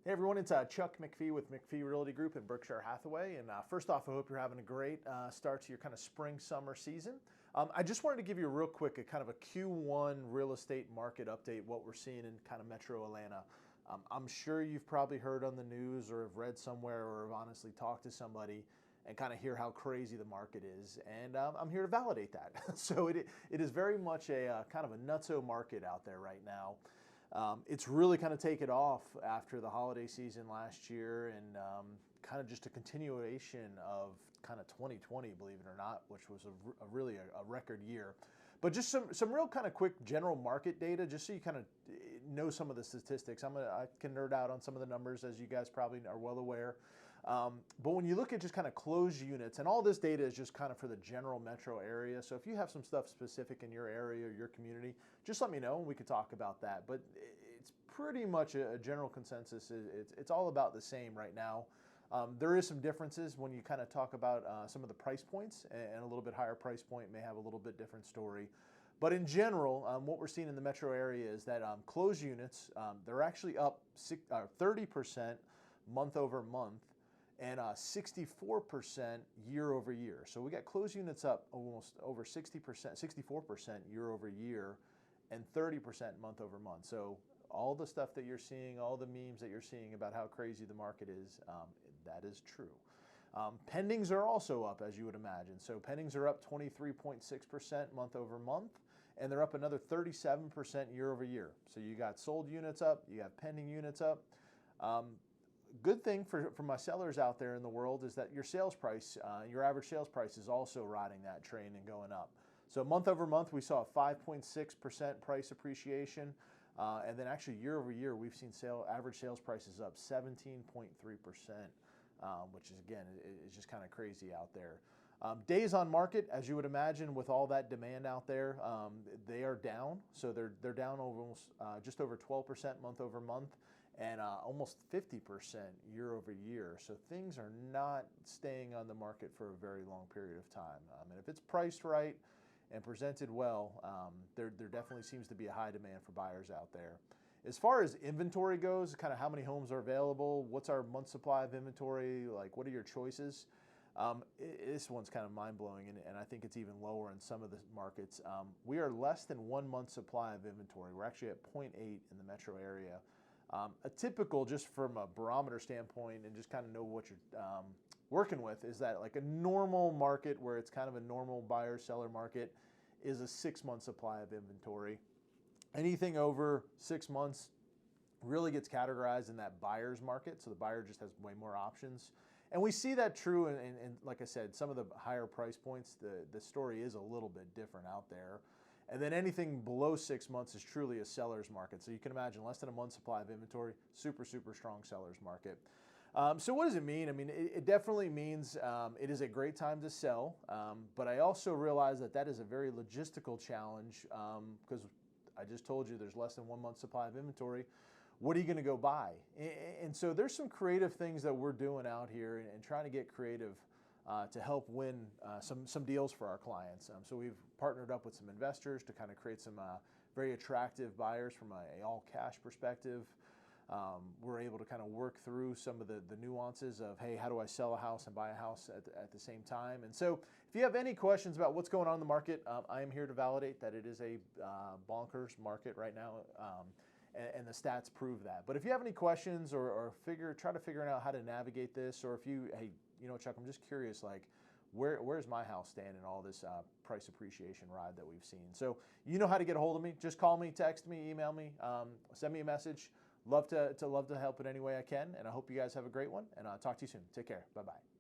Hey everyone, it's Chuck McPhee with McPhee Realty Group in Berkshire Hathaway. And first off, I hope you're having a great start to your kind of spring, summer season. I just wanted to give you a real quick, a kind of a Q1 real estate market update, what we're seeing in kind of Metro Atlanta. I'm sure you've probably heard on the news or have read somewhere or have honestly talked to somebody and kind of hear how crazy the market is. And I'm here to validate that. So it is very much a kind of a nutso market out there right now. It's really kind of taken off after the holiday season last year and kind of just a continuation of kind of 2020, believe it or not, which was really a record year. But just some real kind of quick general market data, just so you kind of know some of the statistics. I can nerd out on some of the numbers, as you guys probably are well aware. But when you look at just kind of closed units, and all this data is just kind of for the general metro area. So if you have some stuff specific in your area or your community, just let me know and we could talk about that. But it's pretty much a general consensus. It's all about the same right now. There is some differences when you kind of talk about some of the price points, and a little bit higher price point may have a little bit different story. But in general, what we're seeing in the metro area is that closed units, they're actually up 30% month over month and 64% year over year. So we got closed units up almost over 60%, 64% year over year and 30% month over month. So all the stuff that you're seeing, all the memes that you're seeing about how crazy the market is, that is true. Pendings are also up, as you would imagine. So pendings are up 23.6% month over month, and they're up another 37% year over year. So you got sold units up, you got pending units up. Good thing for my sellers out there in the world is that your sales price, your average sales price is also riding that train and going up. So month over month, we saw a 5.6% price appreciation. And then actually year over year, we've seen average sales prices up 17.3%, which is, again, is just kind of crazy out there. Days on market, as you would imagine, with all that demand out there, they are down. So they're down almost just over 12% month over month and almost 50% year over year. So things are not staying on the market for a very long period of time. And if it's priced right and presented well, there definitely seems to be a high demand for buyers out there. As far as inventory goes, kind of how many homes are available, what's our month supply of inventory, like what are your choices? This one's kind of mind-blowing, and I think it's even lower in some of the markets. We are less than 1 month supply of inventory. We're actually at 0.8 in the metro area. A typical, just from a barometer standpoint and just kind of know what you're working with, is that like a normal market where it's kind of a normal buyer-seller market is a 6 month supply of inventory. Anything over 6 months really gets categorized in that buyer's market, so the buyer just has way more options. And we see that true in like I said, some of the higher price points, the story is a little bit different out there. And then anything below 6 months is truly a seller's market. So you can imagine less than a month supply of inventory, super, super strong seller's market. So what does it mean? I mean, it definitely means it is a great time to sell, but I also realize that that is a very logistical challenge because I just told you there's less than 1 month supply of inventory. What are you going to go buy? And so there's some creative things that we're doing out here and trying to get creative to help win some deals for our clients. So we've partnered up with some investors to kind of create some very attractive buyers from an all-cash perspective. We're able to kind of work through some of the nuances of, hey, how do I sell a house and buy a house at the same time? And so if you have any questions about what's going on in the market, I am here to validate that it is a bonkers market right now. And the stats prove that. But if you have any questions or try to figure out how to navigate this, or if you, hey, you know, Chuck, I'm just curious, like, where's my house stand in all this price appreciation ride that we've seen? So you know how to get a hold of me. Just call me, text me, email me, send me a message. Love to help in any way I can. And I hope you guys have a great one. And I'll talk to you soon. Take care. Bye-bye.